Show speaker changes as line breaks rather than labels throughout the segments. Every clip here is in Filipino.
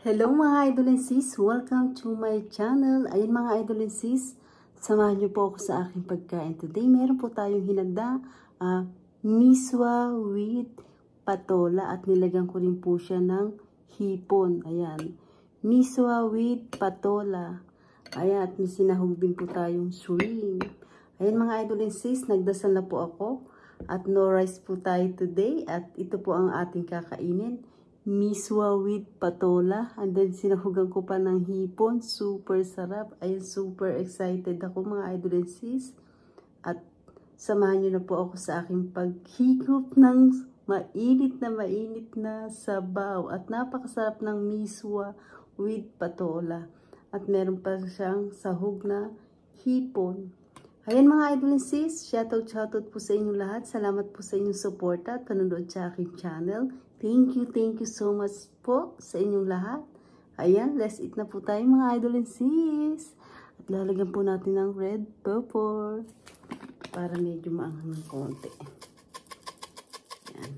Hello mga idol and sis, welcome to my channel. Ayan mga idol and sis, samahan niyo po ako sa aking pagkain today. Meron po tayong hinanda, miswa with patola at nilagyan ko rin po siya ng hipon. Ayan, miswa with patola. Ayan, at may sinahog din po tayong shrimp. Ayan mga idol and sis, nagdasal na po ako at no rice po tayo today at ito po ang ating kakainin. Miswa with patola. And then, sinahugan ko pa ng hipon. Super sarap. Ayun, super excited ako mga idol and sis. At samahan nyo na po ako sa aking paghigop ng mainit na sabaw. At napakasarap ng miswa with patola. At meron pa siyang sahog na hipon. Ayan mga idol and sis, shoutout po sa inyong lahat. Salamat po sa inyong suporta at panonood sa aking channel. Thank you so much po sa inyong lahat. Ayan, let's eat na po tayo mga idol and sis. At lalagyan po natin ng red pepper para medyo maanghang ng konti. Ayan.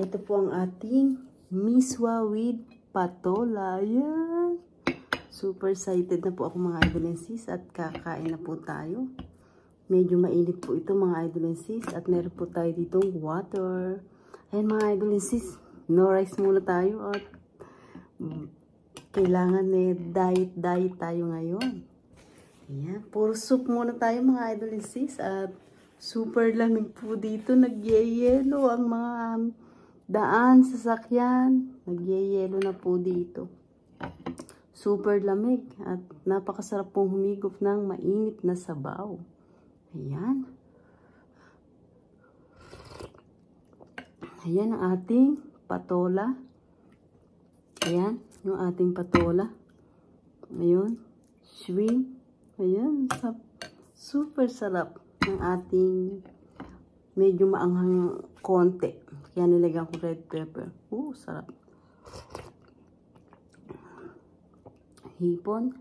Ito po ang ating miswa with patola. Ayan. Super excited na po ako mga idol and sis at kakain na po tayo. Medyo mainit po ito mga idol and sis at meron po tayo ditong water. Ayan mga idol and sis, no rice muna tayo at kailangan diet tayo ngayon. Ayan, puro soup muna tayo mga idol and sis at super lamig po dito. Nagyayelo ang mga daan, sasakyan. Nagyayelo na po dito. Super lamig at napakasarap pong humigop ng mainit na sabaw. Ayan. Ayan ang ating patola. Ayan, yung ating patola. Ayun, shrimp. Ayan, super sarap ng ating medyo maanghang konti. Kaya nilagyan ko red pepper. Sarap. Hipon.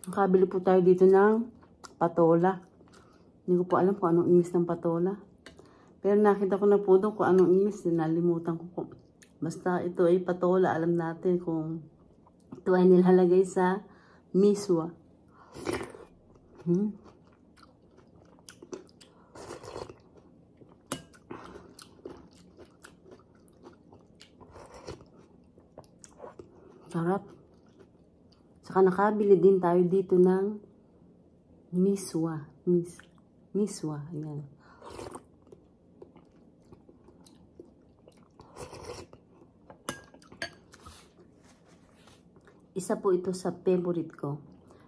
Nakabili po tayo dito ng patola. Hindi ko po alam kung anong inis ng patola. Pero nakita ko na po doon kung anong inis. Nalimutan ko po. Basta ito ay patola. Alam natin kung ito ay nilalagay sa miswa. Sarap. Saka nakabili din tayo dito ng miswa. Miswa. Ayan. Isa po ito sa favorite ko.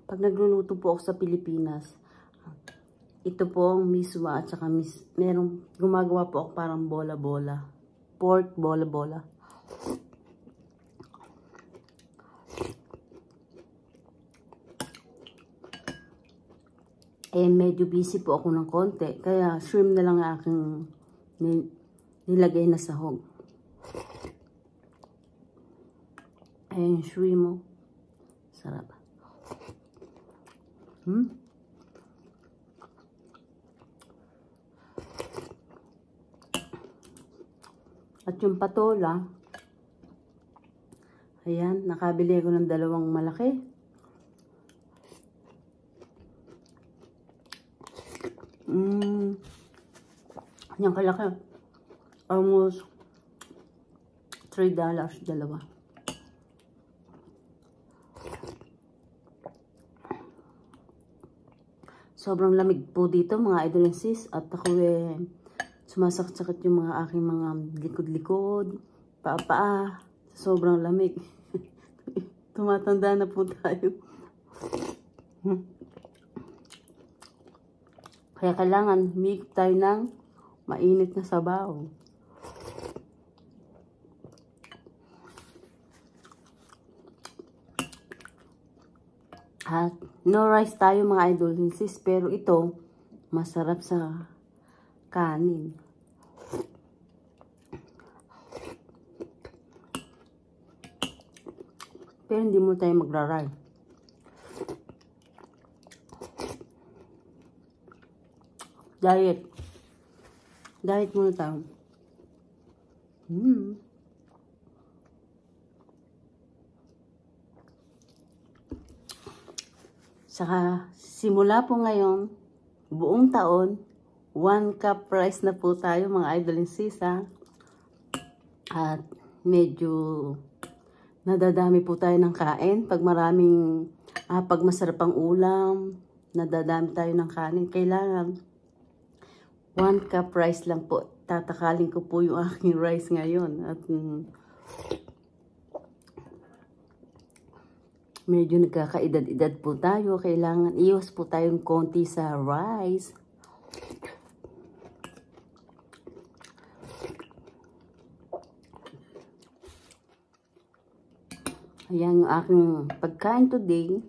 Pag nagluluto po ako sa Pilipinas, ito po ang miswa at saka merong gumagawa po ako parang bola-bola. Pork bola-bola. Medyo busy po ako ng konti. Kaya shrimp na lang aking nilagay na sahog. Ayan yung shrimp mo. Sarap. At yung patola, ayan, nakabili ako ng dalawang malaki. Yung kalaki. Almost $3 dalawa. Sobrang lamig po dito mga idol and sis. At ako sumasakit yung mga aking mga likod-likod, paa. Sobrang lamig. Tumatanda na po tayo. Kaya kailangan humigop tayo ng mainit na sabaw. At no rice tayo mga idol and sis, pero ito masarap sa kanin. Pero hindi mo tayo magra-rice. Diet. Diet muna tayo. Saka, simula po ngayon, buong taon, 1 cup rice na po tayo mga idol and sis, ha? At medyo nadadami po tayo ng kain. Pag maraming, pag masarap ang ulam, nadadami tayo ng kanin. Kailangan 1 cup rice lang po. Tatakalin ko po yung aking rice ngayon. At medyo nagkakaedad-edad po tayo. Kailangan iwas po tayong konti sa rice. Ayan yung aking pagkain today.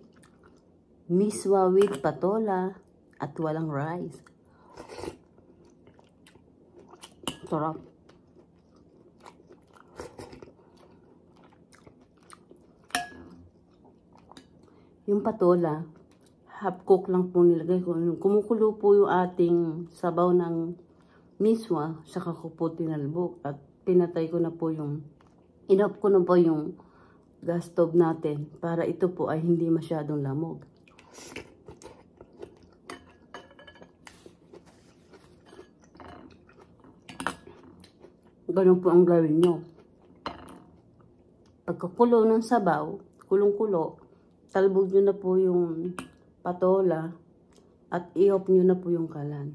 Miswa with patola at walang rice. Sarap. Yung patola, half cook lang po nilagay ko. Kumukulo po yung ating sabaw ng miswa, saka ko po tinalbok. At pinatay ko na po yung, inop ko na po yung gas stove natin para ito po ay hindi masyadong lamog. Ganun po ang gawin nyo. Pagkakulo ng sabaw, kulong-kulo, talbog nyo na po yung patola at i-off nyo na po yung kalan.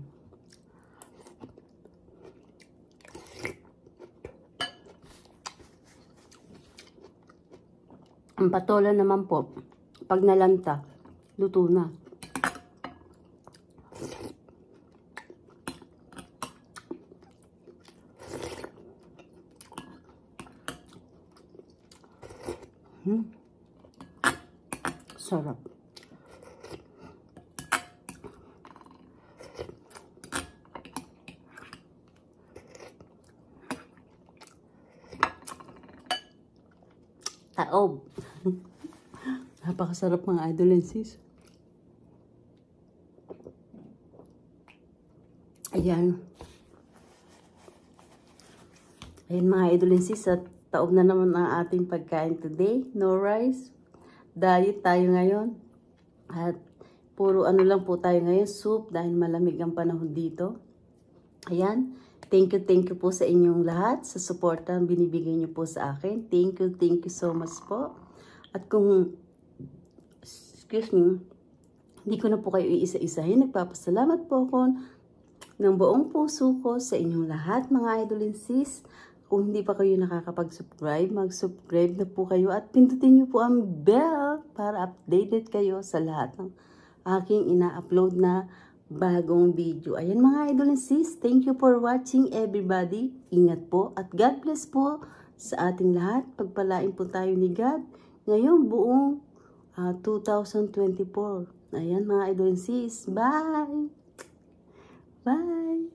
Ang patola naman po, pag nalanta, luto na. Sarap. Taob. Napakasarap mga idol and sis. Ayan. Ayan mga idol and sis, at taob na naman ang ating pagkain today. No rice. Diet tayo ngayon. At puro ano lang po tayo ngayon, soup, dahil malamig ang panahon dito. Ayan. Thank you po sa inyong lahat sa suporta ang binibigay niyo po sa akin. Thank you so much po. At kung, excuse me, hindi ko na po kayo iisa-isahin. Nagpapasalamat po ako ng buong puso ko sa inyong lahat, mga idol and sis. Kung hindi pa kayo nakakapag-subscribe, mag-subscribe na po kayo at pindutin niyo po ang bell para updated kayo sa lahat ng aking ina-upload na bagong video. Ayan mga idol and sis, thank you for watching everybody. Ingat po at God bless po sa ating lahat. Pagpalain po tayo ni God ngayong buong 2024. Ayan mga idol and sis, bye! Bye!